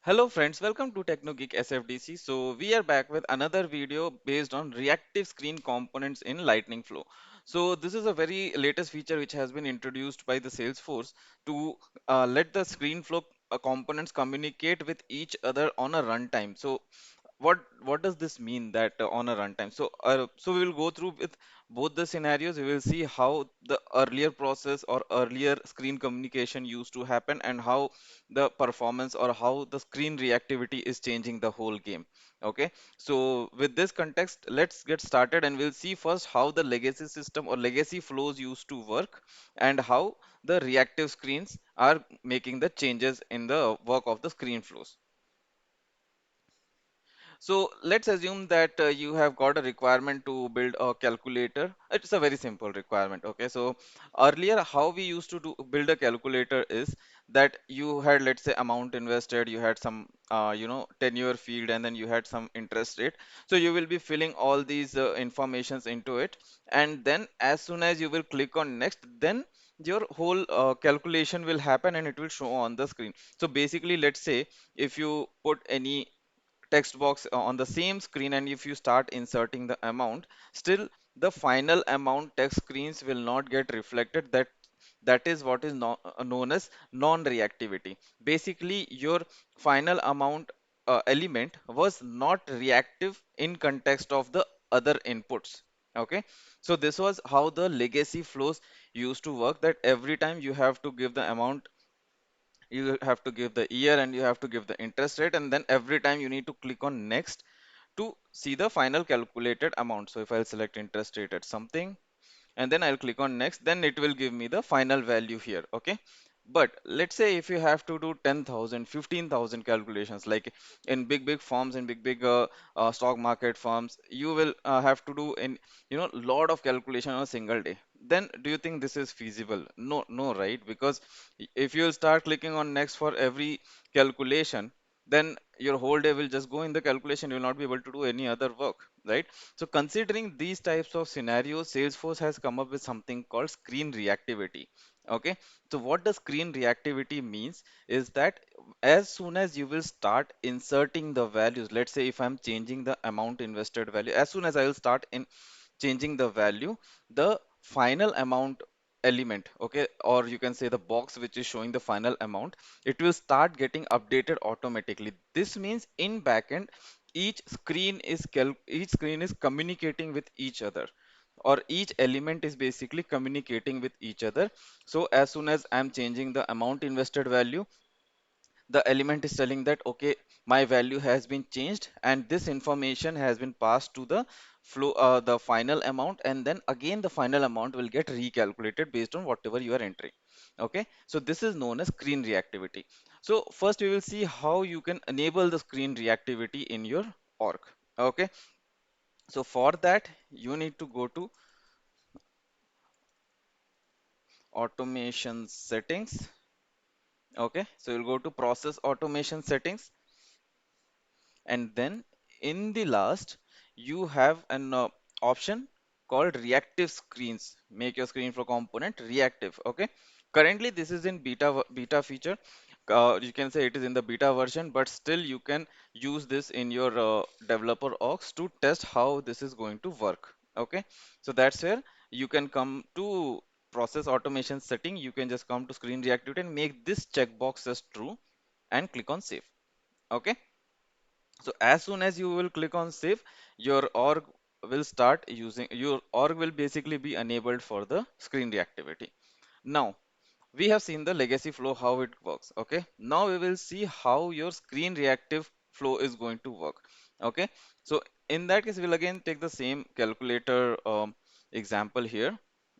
Hello friends, welcome to TechnoGeek SFDC. So we are back with another video based on reactive screen components in Lightning Flow. So this is a very latest feature which has been introduced by the Salesforce to let the screen flow components communicate with each other on a runtime. So what does this mean that on a runtime? So we will go through with both the scenarios. We will see how the earlier process or earlier screen communication used to happen and how the performance or how the screen reactivity is changing the whole game. Okay, so with this context, let's get started and we'll see first how the legacy system or legacy flows used to work and how the reactive screens are making the changes in the work of the screen flows. So let's assume that you have got a requirement to build a calculator. It's a very simple requirement. Okay, so earlier how we used to do build a calculator is that you had, let's say, amount invested, you had some tenure field, and then you had some interest rate. So you will be filling all these informations into it, and then as soon as you will click on next, then your whole calculation will happen and it will show on the screen. So basically, let's say if you put any text box on the same screen and if you start inserting the amount, still the final amount text screens will not get reflected. That is what is known as non-reactivity. Basically your final amount element was not reactive in context of the other inputs. Okay, so this was how the legacy flows used to work, that every time you have to give the amount, you have to give the year, and you have to give the interest rate, and then every time you need to click on next to see the final calculated amount. So if I'll select interest rate at something and then I'll click on next, then it will give me the final value here. Okay, but let's say if you have to do 10,000, 15,000 calculations, like in big firms, in big stock market firms, you will have to do in lot of calculation on a single day. Then do you think this is feasible? No, no, right? Because if you start clicking on next for every calculation, then your whole day will just go in the calculation. You will not be able to do any other work, right? So considering these types of scenarios, Salesforce has come up with something called screen reactivity. Okay, so what the screen reactivity means is that as soon as you will start inserting the values, let's say if I'm changing the amount invested value, as soon as I will start in changing the value, the final amount element, okay, or you can say the box which is showing the final amount, it will start getting updated automatically. This means in backend, each screen is communicating with each other, or each element is basically communicating with each other. So as soon as I'm changing the amount invested value, the element is telling that okay, my value has been changed and this information has been passed to the flow, the final amount, and then again the final amount will get recalculated based on whatever you are entering. Okay, so this is known as screen reactivity. So first we will see how you can enable the screen reactivity in your org. Okay, so for that you need to go to automation settings. Okay, so you'll go to process automation settings, and then in the last you have an option called reactive screens. Make your screen flow component reactive. Okay, currently this is in beta feature. You can say it is in the beta version, but still you can use this in your developer orgs to test how this is going to work. Okay, so that's where you can come to process automation setting. You can just come to screen reactivity and make this checkbox as true and click on save. Okay, so as soon as you will click on save, your org will start using, your org will basically be enabled for the screen reactivity. Now we have seen the legacy flow, how it works. Okay, now we will see how your screen reactive flow is going to work. Okay, so in that case we'll again take the same calculator example here.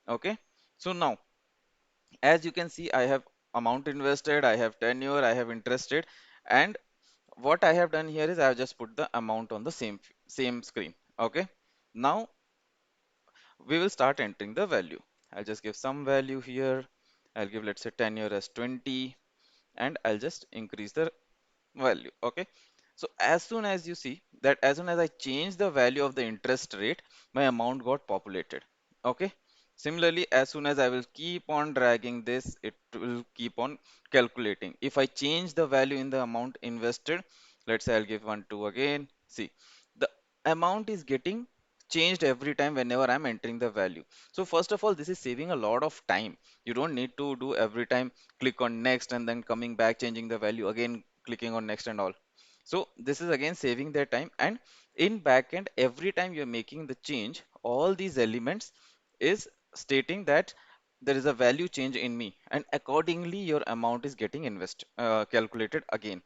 Okay, so now as you can see, I have amount invested, I have tenure, I have interest rate, and what I have done here is I have just put the amount on the same screen. Okay, now we will start entering the value. I'll just give some value here. I'll give, let's say, tenure as 20, and I'll just increase the value. Okay, so as soon as you see that as soon as I change the value of the interest rate, my amount got populated. Okay, Similarly, as soon as I will keep on dragging this, it will keep on calculating. If I change the value in the amount invested, let's say I'll give 1 2 again. See, the amount is getting changed every time whenever I'm entering the value. So first of all, this is saving a lot of time. You don't need to do every time click on next and then coming back, changing the value again, clicking on next and all. So this is again saving their time, and in backend, every time you're making the change, all these elements is stating that there is a value change in me, and accordingly your amount is getting calculated again.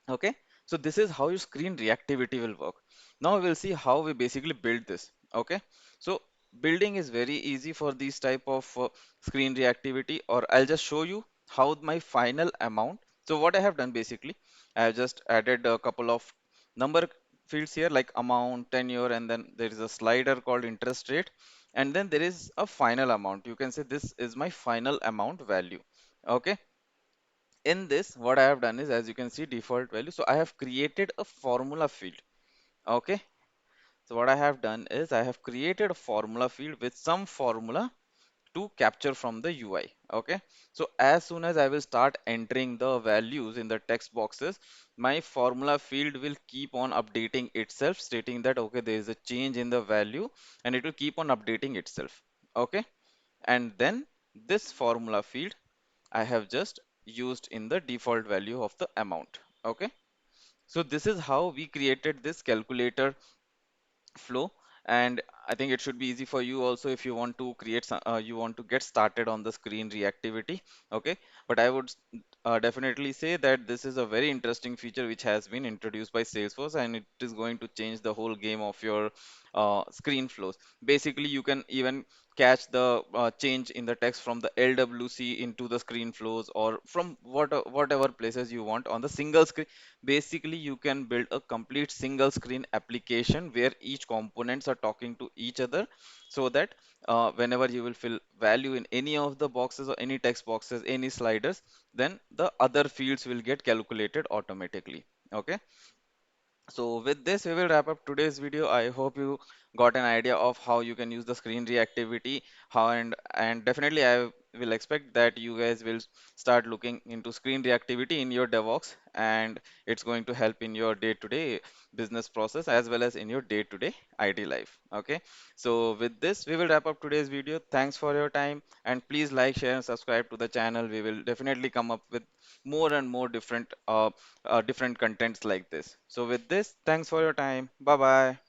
Okay, so this is how your screen reactivity will work. Now we'll see how we basically build this. Okay, so building is very easy for these type of screen reactivity, or I'll just show you how my final amount. So what I have done basically, I have just added a couple of number fields here like amount, tenure, and then there is a slider called interest rate, and then there is a final amount. You can say this is my final amount value. Okay, in this what I have done is, as you can see, default value, so I have created a formula field. Okay, so what I have done is I have created a formula field with some formula to capture from the UI. Okay, so as soon as I will start entering the values in the text boxes, my formula field will keep on updating itself, stating that okay, there is a change in the value, and it will keep on updating itself. Okay, and then this formula field I have just used in the default value of the amount. Okay, so this is how we created this calculator flow, and I think it should be easy for you also if you want to create some, you want to get started on the screen reactivity. Okay, but I would definitely say that this is a very interesting feature which has been introduced by Salesforce, and it is going to change the whole game of your screen flows. Basically, you can even catch the change in the text from the LWC into the screen flows, or from whatever places you want on the single screen. Basically, you can build a complete single screen application where each components are talking to each other, so that whenever you will fill value in any of the boxes or any text boxes, any sliders, then the other fields will get calculated automatically. Okay, so with this, we will wrap up today's video. I hope you got an idea of how you can use the screen reactivity, how and definitely I will expect that you guys will start looking into screen reactivity in your DevOps, and it's going to help in your day-to-day business process as well as in your day-to-day IT life. Okay, so with this, we will wrap up today's video. Thanks for your time, and please like, share, and subscribe to the channel. We will definitely come up with more and more different contents like this. So with this, thanks for your time. Bye bye.